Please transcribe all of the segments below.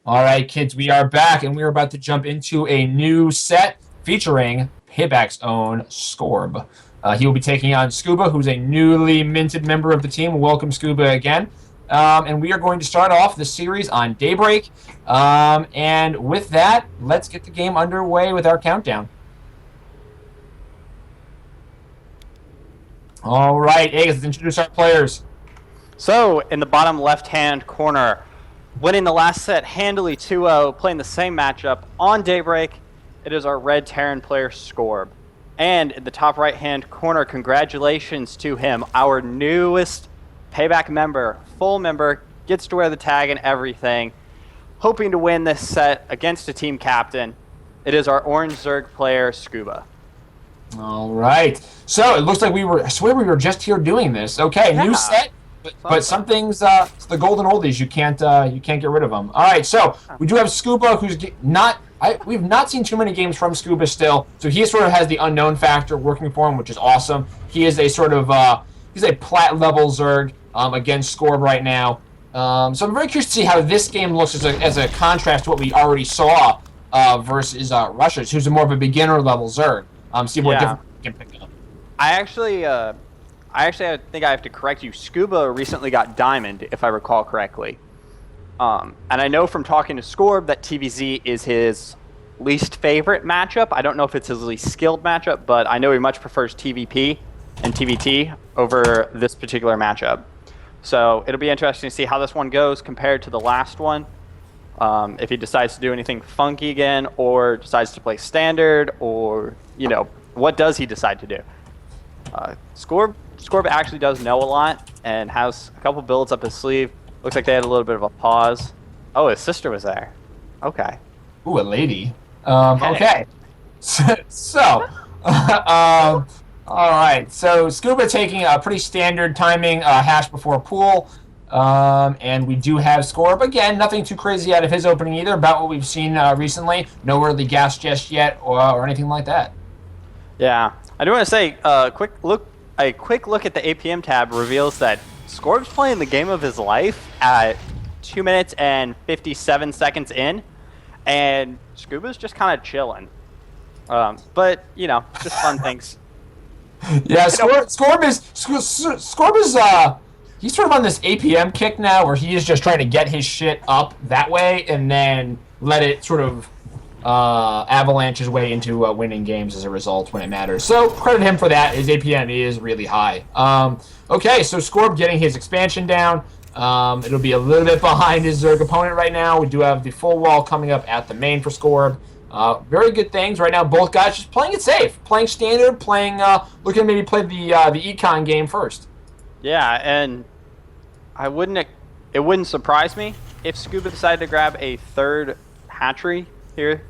All right, kids, we are back, and we are about to jump into a new set featuring Payback's own Skorb. He will be taking on Scuba, who's a newly minted member of the team. Welcome, Scuba, again. And we are going to start off the series on Daybreak. And with that, let's get the game underway with our countdown. All right, Eggs, let's introduce our players. So, in the bottom left-hand corner, winning the last set handily 2-0, playing the same matchup on Daybreak, it is our red Terran player Skorb. And in the top right-hand corner, congratulations to him, our newest Payback member, full member, gets to wear the tag and everything, hoping to win this set against a team captain. It is our orange Zerg player Scuba. All right. So it looks like I swear we were just here doing this. Okay, Yeah. new set. But some things, it's the golden oldies. You can't get rid of them. All right, so we do have Scuba, who's we've not seen too many games from Scuba still, so he sort of has the unknown factor working for him, which is awesome. He is a sort of he's a plat level Zerg against Skorb right now. So I'm very curious to see how this game looks as a contrast to what we already saw versus Rushers, who's a more of a beginner level Zerg. See what different we can pick up. I think I have to correct you. Scuba recently got Diamond, if I recall correctly. And I know from talking to Skorb that TVZ is his least favorite matchup. I don't know if it's his least skilled matchup, but I know he much prefers TVP and TVT over this particular matchup. So it'll be interesting to see how this one goes compared to the last one. If he decides to do anything funky again, or decides to play standard, or, what does he decide to do? Skorb actually does know a lot and has a couple builds up his sleeve. Looks like they had a little bit of a pause. Oh, his sister was there. Okay. Ooh, a lady. Okay. So, all right. So Scuba taking a pretty standard timing hash before pool. And we do have Skorb. Again, nothing too crazy out of his opening either, about what we've seen recently. No early gas just yet or anything like that. Yeah. I do want to say, a quick look at the APM tab reveals that Skorb's playing the game of his life at 2 minutes and 57 seconds in, and Scuba's just kind of chilling. But, just fun things. Yeah, Skorb is he's sort of on this APM kick now, where he is just trying to get his shit up that way and then let it sort of avalanche his way into winning games as a result when it matters. So credit him for that. His APM is really high. Okay, so Skorb getting his expansion down. It'll be a little bit behind his Zerg opponent right now. We do have the full wall coming up at the main for Skorb. Very good things right now. Both guys just playing it safe, playing standard, looking to maybe play the econ game first. Yeah, and it wouldn't surprise me if Scuba decided to grab a third hatchery here.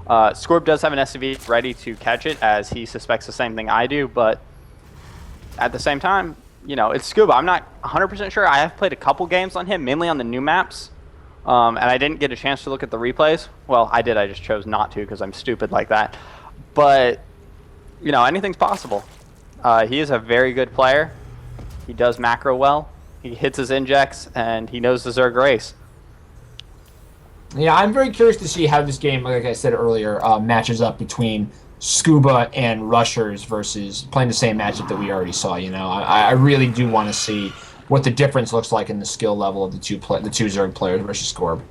Skorb does have an SCV ready to catch it, as he suspects the same thing I do, but at the same time, it's Scuba. I'm not 100% sure. I have played a couple games on him, mainly on the new maps, and I didn't get a chance to look at the replays. Well, I did. I just chose not to because I'm stupid like that. But, anything's possible. He is a very good player. He does macro well. He hits his injects, and he knows the Zerg race. Yeah, I'm very curious to see how this game, like I said earlier, matches up between Scuba and Rushers versus playing the same matchup that we already saw. I really do want to see what the difference looks like in the skill level of the two Zerg players versus Skorb.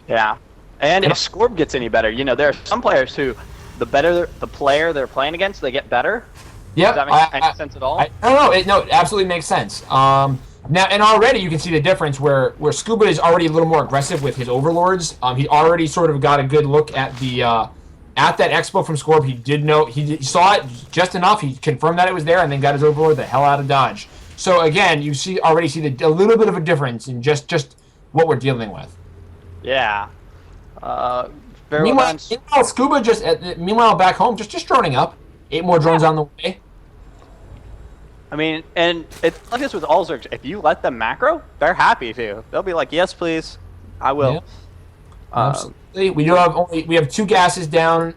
Yeah, and if Skorb gets any better, there are some players who, the better the player they're playing against, they get better. Yep. Does that make any sense at all? I don't know. It absolutely makes sense. Now, and already you can see the difference where Scuba is already a little more aggressive with his overlords. He already sort of got a good look at the at that expo from Skorb. He did know, he saw it just enough. He confirmed that it was there, and then got his overlord the hell out of Dodge. So again, you already see a little bit of a difference in just what we're dealing with. Yeah. Meanwhile, Scuba meanwhile back home just droning up. 8 more drones on the way. I mean, and it's like this with all Zergs. If you let them macro, they're happy to. They'll be like, "Yes, please, I will." Yeah. Absolutely. We have 2 gases down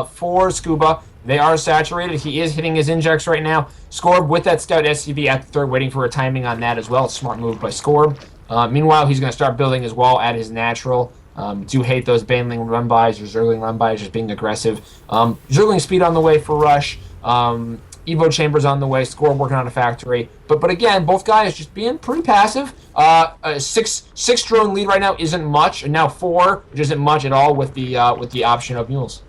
for Scuba. They are saturated. He is hitting his injects right now. Skorb with that scout SCV at the third, waiting for a timing on that as well. Smart move by Skorb. Meanwhile, he's going to start building his wall at his natural. Do hate those Baneling run-bys or Zergling run-bys, just being aggressive. Zergling speed on the way for Rush. Evo Chambers on the way. Skorb working on a factory. But again, both guys just being pretty passive. A six drone lead right now isn't much, and now 4, which isn't much at all with the option of mules.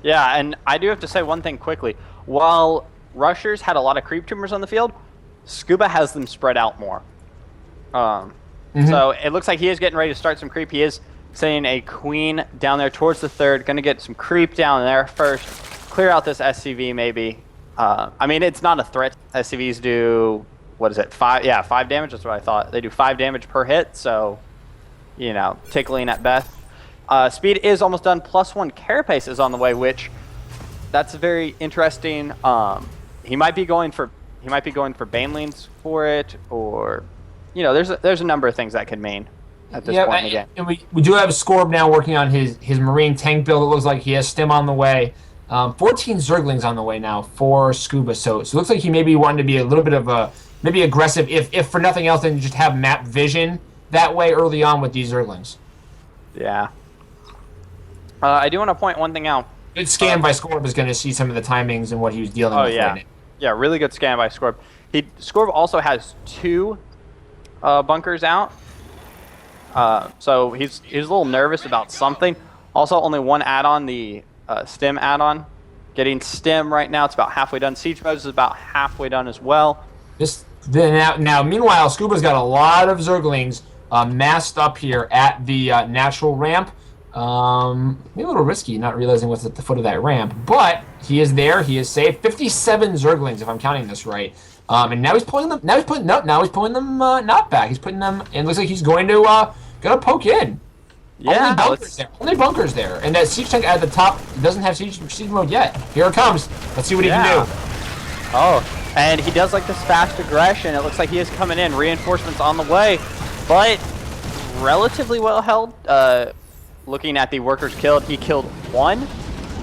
Yeah, and I do have to say one thing quickly. While Rushers had a lot of creep tumors on the field, Scuba has them spread out more. So it looks like he is getting ready to start some creep. He is sending a queen down there towards the 3rd. Going to get some creep down there first. Clear out this SCV maybe. I mean, it's not a threat. SCVs do, what is it, 5? Yeah, 5 damage. That's what I thought. They do 5 damage per hit, so, you know, tickling at best. Speed is almost done. +1 carapace is on the way, which that's very interesting. He might be going for Banelings for it, or, you know, there's a number of things that could mean at this point in the game. And we do have Skorb now working on his Marine tank build. It looks like he has Stim on the way. 14 Zerglings on the way now for Scuba, so it looks like he may be wanting to be a little bit of a maybe aggressive, if for nothing else, than just have map vision that way early on with these Zerglings. Yeah. I do want to point one thing out. Good scan by Skorb is going to see some of the timings and what he was dealing with. Yeah. Right now. Yeah, really good scan by Skorb. Skorb also has 2 bunkers out, so he's a little nervous about something. Also, only 1 add-on, the Stim add-on. Getting Stim right now, it's about halfway done. Siege Mode is about halfway done as well. Now, meanwhile, Scuba's got a lot of Zerglings massed up here at the natural ramp. Maybe a little risky, not realizing what's at the foot of that ramp, but he is there. He is safe. 57 Zerglings, if I'm counting this right. And now he's pulling them. Now he's pulling them not back. He's putting them. And it looks like he's going to poke in. Yeah, only bunkers there. And that siege tank at the top doesn't have siege mode yet. Here it comes. Let's see what he can do. Oh, and he does like this fast aggression. It looks like he is coming in. Reinforcements on the way, but relatively well held. Looking at the workers killed, he killed 1,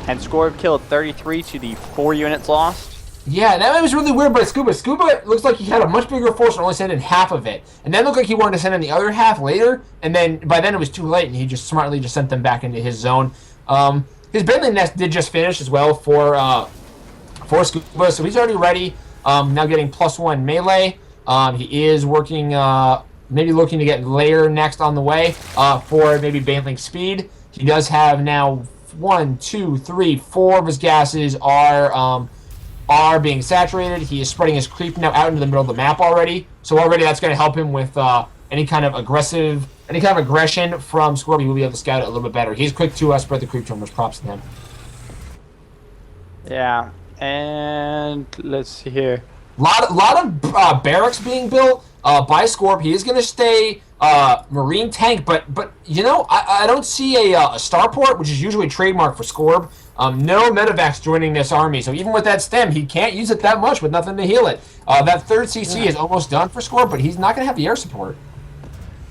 and Skorb killed 33 to the 4 units lost. Yeah, that was really weird by Scuba. Scuba looks like he had a much bigger force and only sent in half of it. And then looked like he wanted to send in the other half later, and then by then it was too late, and he just smartly just sent them back into his zone. His Bentley nest did just finish as well for Scuba, so he's already ready. Now getting +1 melee. He is working, maybe looking to get Lair next on the way for maybe Bantling speed. He does have now 1, 2, 3, 4 of his gases are being saturated. He is spreading his creep now out into the middle of the map already. So already that's going to help him with any kind of aggression from Skorb. He will be able to scout it a little bit better. He's quick to spread the creep tumors. Props to him. Yeah, and let's see here. Lot of barracks being built by Skorb. He is going to stay Marine tank, but you know, I don't see a starport, which is usually trademark for Skorb. No medevacs joining this army, so even with that Stim, he can't use it that much with nothing to heal it. That 3rd CC is almost done for Skorb, but he's not going to have the air support.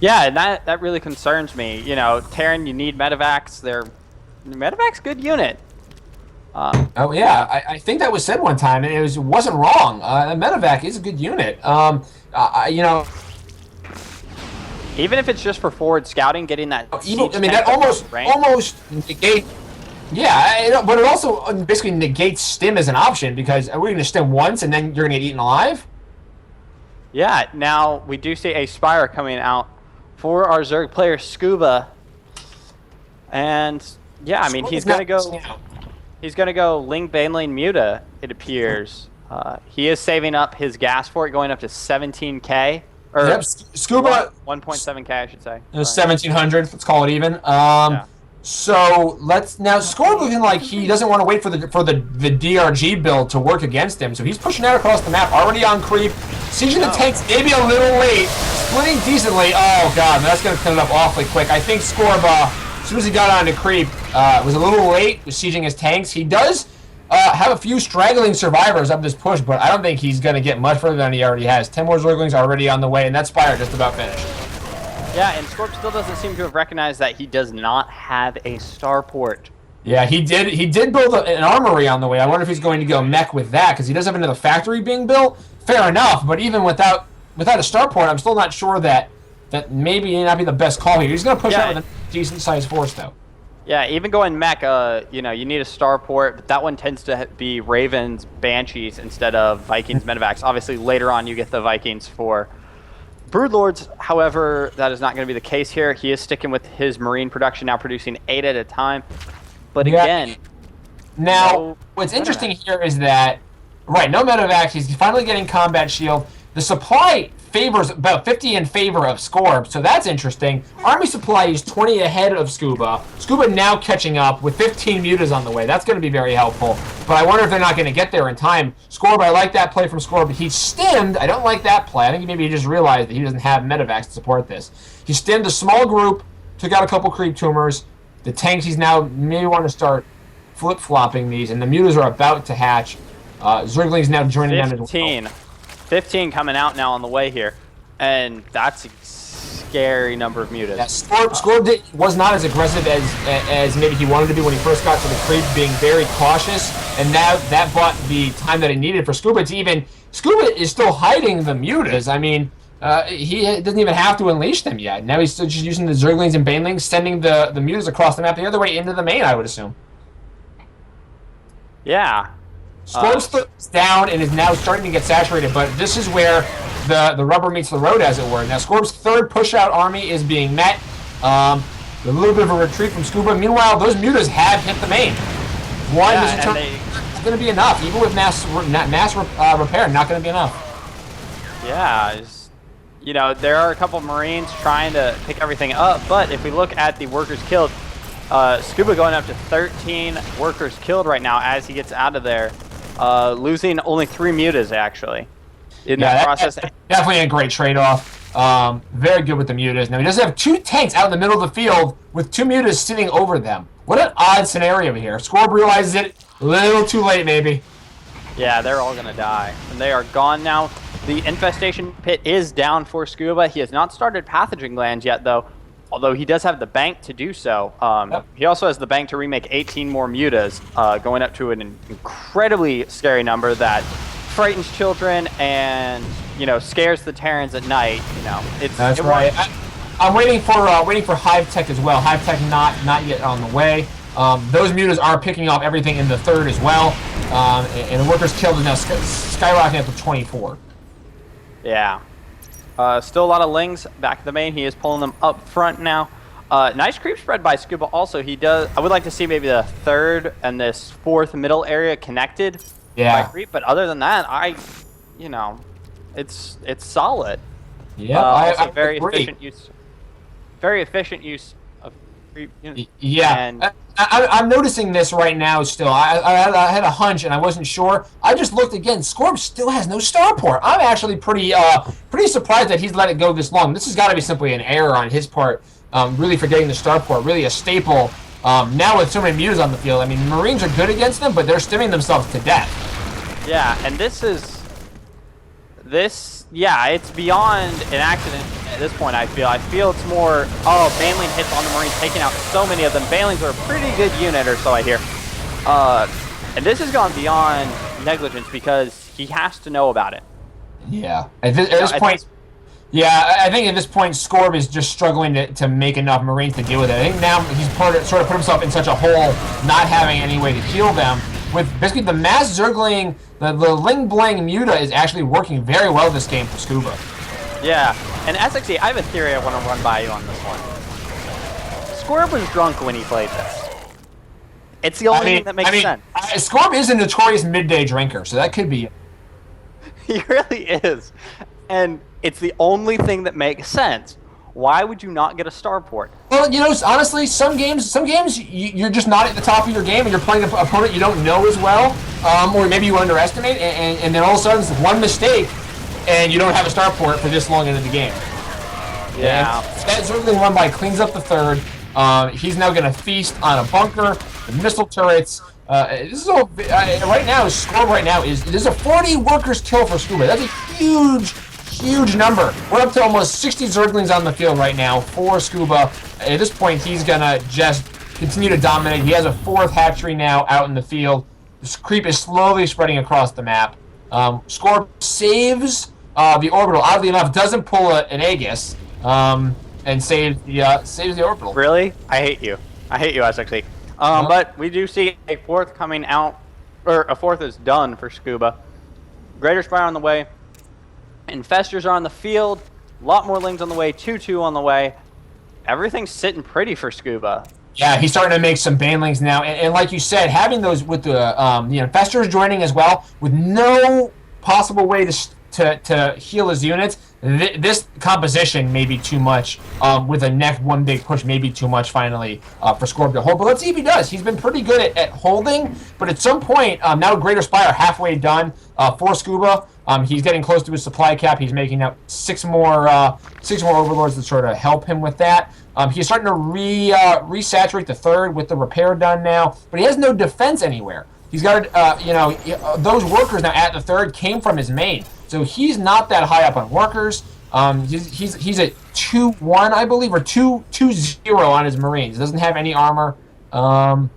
Yeah, and that really concerns me. You know, Terran, you need medevacs. Medevac's good unit. Oh yeah, I think that was said one time, and it wasn't wrong. Medevac is a good unit. You know, even if it's just for forward scouting, getting that. I mean, that almost negates. Yeah, but it also basically negates Stim as an option, because we're going to Stim once and then you're going to get eaten alive. Yeah. Now we do see a Spire coming out for our Zerg player Scuba, and yeah, I mean he's going to go. He's going to go Ling Banelane Muta, it appears. He is saving up his gas for it, going up to 17k. Or yep, Scuba. 1.7k, I should say. 1,700, let's call it even. Yeah. So now Skorb looking like he doesn't want to wait for the DRG build to work against him. So he's pushing out across the map, already on creep. Sieging the tanks maybe a little late. Splitting decently. Oh god, that's going to clean it up awfully quick. I think Skorb, as soon as he got onto creep, was a little late with sieging his tanks. He does have a few straggling survivors up this push, but I don't think he's going to get much further than he already has. 10 more Zerglings already on the way, and that Spire just about finished. Yeah, and Skorb still doesn't seem to have recognized that he does not have a starport. Yeah, he did build an armory on the way. I wonder if he's going to go mech with that, because he does have another factory being built. Fair enough, but even without a starport, I'm still not sure that that maybe not be the best call here. He's going to push Yeah. out with a decent-sized force, though. Yeah, even going mech, you know, you need a starport, but that one tends to be Ravens, Banshees instead of Vikings, Medivacs. Obviously, later on, you get the Vikings for Broodlords. However, that is not going to be the case here. He is sticking with his Marine production, now producing 8 at a time. But Yeah. again, Now, no what's interesting Medivacs. here is that, right, no medevacs. He's finally getting combat shield. The supply favors about 50 in favor of Skorb, so that's interesting. Army supply is 20 ahead of Scuba. Scuba now catching up with 15 mutas on the way. That's going to be very helpful. But I wonder if they're not going to get there in time. Skorb, I like that play from Skorb. He's stimmed. I don't like that play. I think maybe he just realized that he doesn't have medevacs to support this. He stimmed a small group, took out a couple creep tumors. The tanks he's now maybe want to start flip-flopping these, and the mutas are about to hatch. Zergling's now joining them as well. 15 coming out now on the way here, and that's a scary number of mutas. Yeah, Skorb was not as aggressive as maybe he wanted to be when he first got to the creep, being very cautious, and now that bought the time that he needed for Scuba to even... Scuba is still hiding the mutas. I mean, he doesn't even have to unleash them yet. Now he's still just using the Zerglings and Banelings, sending the mutas across the map the other way into the main, I would assume. Yeah. Scorb's down and is now starting to get saturated, but this is where the rubber meets the road, as it were. Now, Scorb's third push-out army is being met. A little bit of a retreat from Scuba. Meanwhile, those mutas have hit the main. One is going to be enough, even with mass repair. Not going to be enough. Yeah. You know, there are a couple Marines trying to pick everything up, but if we look at the workers killed, Scuba going up to 13 workers killed right now as he gets out of there, losing only 3 mutas actually in that process. That's definitely a great trade-off. Very good with the mutas. Now he does have 2 tanks out in the middle of the field with 2 mutas sitting over them. What an odd scenario here. Skorb realizes it a little too late, maybe. Yeah, they're all gonna die, and they are gone now. The infestation pit is down for Scuba. He has not started pathogen glands yet, though. Although he does have the bank to do so. Yep. He also has the bank to remake 18 more mutas, going up to an incredibly scary number that frightens children and, you know, scares the Terrans at night. You know, That's right. I'm waiting for Hive Tech as well. Hive Tech not yet on the way. Those mutas are picking off everything in the third as well. And the workers killed is now skyrocketing up to 24. Yeah. Still a lot of Lings back at the main. He is pulling them up front now. Nice creep spread by Scuba also. I would like to see maybe the third and this fourth middle area connected by creep, but other than that, you know, it's solid. Yeah, also I very agree. efficient use of creep. You know, Yeah, and I'm noticing this right now still. I had a hunch and I wasn't sure. I just looked again. Skorb still has no starport. I'm actually pretty surprised that he's let it go this long. This has got to be simply an error on his part, really forgetting the starport, really a staple. Now with so many mutas on the field, I mean, Marines are good against them, but they're stimming themselves to death. yeah, and yeah, it's beyond an accident at this point, I feel it's more, Baneling hits on the Marines, taking out so many of them. Banelings are a pretty good unit, or so I hear. And this has gone beyond negligence because he has to know about it. Yeah. At this point, I think at this point, Skorb is just struggling to make enough Marines to deal with it. I think now he's sort of put himself in such a hole, not having any way to heal them. With basically the mass Zergling, the Ling Blang Muta is actually working very well this game for Scuba. Yeah, and SXE, I have a theory I want to run by you on this one. Skorb was drunk when he played this. It's the only thing that makes sense. Skorb is a notorious midday drinker, so that could be it. He really is. And it's the only thing that makes sense. Why would you not get a starport? Well, you know, honestly, some games you're just not at the top of your game, and you're playing an opponent you don't know as well, or maybe you underestimate, and then all of a sudden it's one mistake, and you don't have a starport for this long into the game. Yeah. That Zergling one by cleans up the third. He's now going to feast on a bunker, the missile turrets. This is all right now. Skorb right now there's a 40 workers kill for Scuba. That's a huge number. We're up to almost 60 Zerglings on the field right now for Scuba. At this point, he's gonna just continue to dominate. He has a 4th hatchery now out in the field. This creep is slowly spreading across the map. Skorb saves the orbital. Oddly enough, doesn't pull an Aegis. and saves the orbital. Really? I hate you. I hate you, SXE. But we do see a fourth coming out, or a fourth is done for Scuba. Greater Spire on the way. Infestors are on the field. A lot more Lings on the way. 2-2 on the way. Everything's sitting pretty for Scuba. Yeah, he's starting to make some banelings now, and like you said, having those with the infestors joining as well, with no possible way to heal his units. This composition may be too much. With a next one big push, may be too much finally for Skorb to hold. But let's see if he does. He's been pretty good at holding, but at some point, now Greater Spire halfway done for Scuba. He's getting close to his supply cap. He's making up six more overlords to sort of help him with that. He's starting to resaturate the third with the repair done now, but he has no defense anywhere. He's got those workers now at the third came from his main, so he's not that high up on workers. He's at 2-1, I believe, or 2-0 on his Marines. Doesn't have any armor, and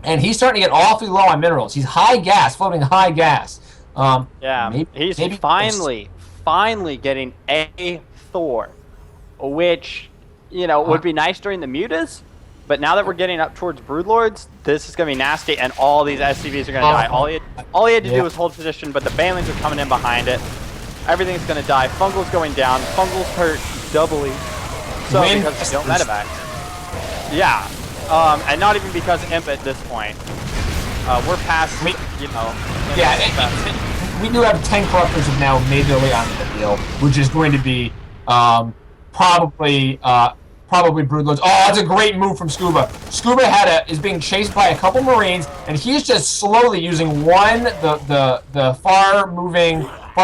he's starting to get awfully low on minerals. He's high gas, floating high gas. He's finally getting a Thor, which would be nice during the mutas, but now that we're getting up towards Broodlords, this is going to be nasty, and all these SCVs are going to die. All he had to do was hold position, but the Banelings are coming in behind it. Everything's going to die. Fungal's going down. Fungal's hurt doubly. So because they don't medevac. Yeah. And not even because Imp at this point. We're past, Yeah, we do have 10 Corruptors have now made their way onto the field, which is going to be probably Broodlords. Oh, that's a great move from Scuba. Scuba is being chased by a couple Marines, and he's just slowly using the far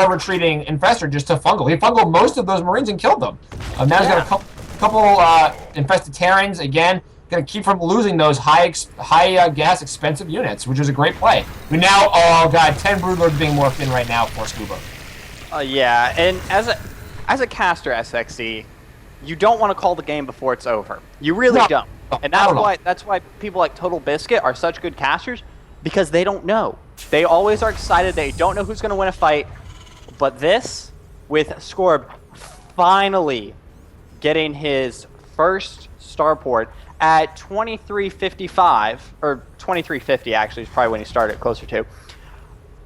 retreating Infestor just to fungal. He fungaled most of those Marines and killed them. Now he's got a couple infested Terrans again. Going to keep from losing those high gas expensive units, which is a great play. We now, 10 Broodlords being morphed in right now for Scuba. Yeah, and as a caster SXE, you don't want to call the game before it's over. You really don't. And that's why people like Total Biscuit are such good casters, because they don't know. They always are excited. They don't know who's going to win a fight. But this, with Skorb finally getting his first starport at 2355, or 2350 actually is probably when he started, closer to.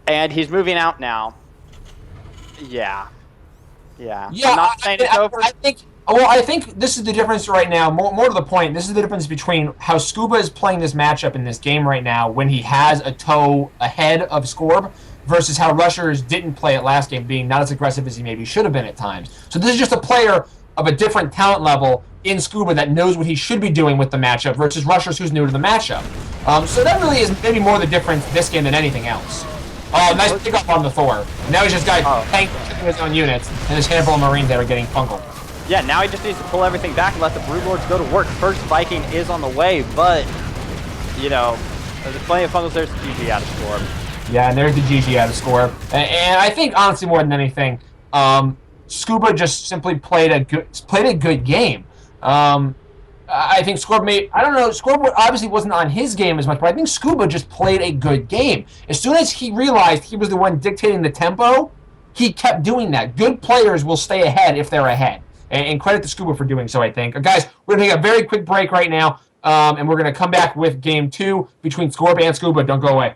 And he's moving out now. Yeah. I'm not saying it's over. I think this is the difference right now. More to the point, this is the difference between how Scuba is playing this matchup in this game right now when he has a toe ahead of Skorb versus how Rushers didn't play it last game, being not as aggressive as he maybe should have been at times. So this is just a player of a different talent level in Scuba that knows what he should be doing with the matchup versus Rushers who's new to the matchup. So that really is maybe more the difference this game than anything else. Oh, nice pick up on the Thor. Now he's just got tanking his own units, and there's a handful of Marines that are getting fungal. Yeah, now he just needs to pull everything back and let the Broodlords go to work. First Viking is on the way, but, there's plenty of fungals. There's the GG out of Skorb. Yeah, and there's the GG out of Skorb. And I think, honestly, more than anything, Scuba just simply played a good game. I think Skorb Skorb obviously wasn't on his game as much, but I think Scuba just played a good game. As soon as he realized he was the one dictating the tempo, he kept doing that. Good players will stay ahead if they're ahead. And credit to Scuba for doing so, I think. Guys, we're going to take a very quick break right now, and we're going to come back with Game 2 between Skorb and Scuba. Don't go away.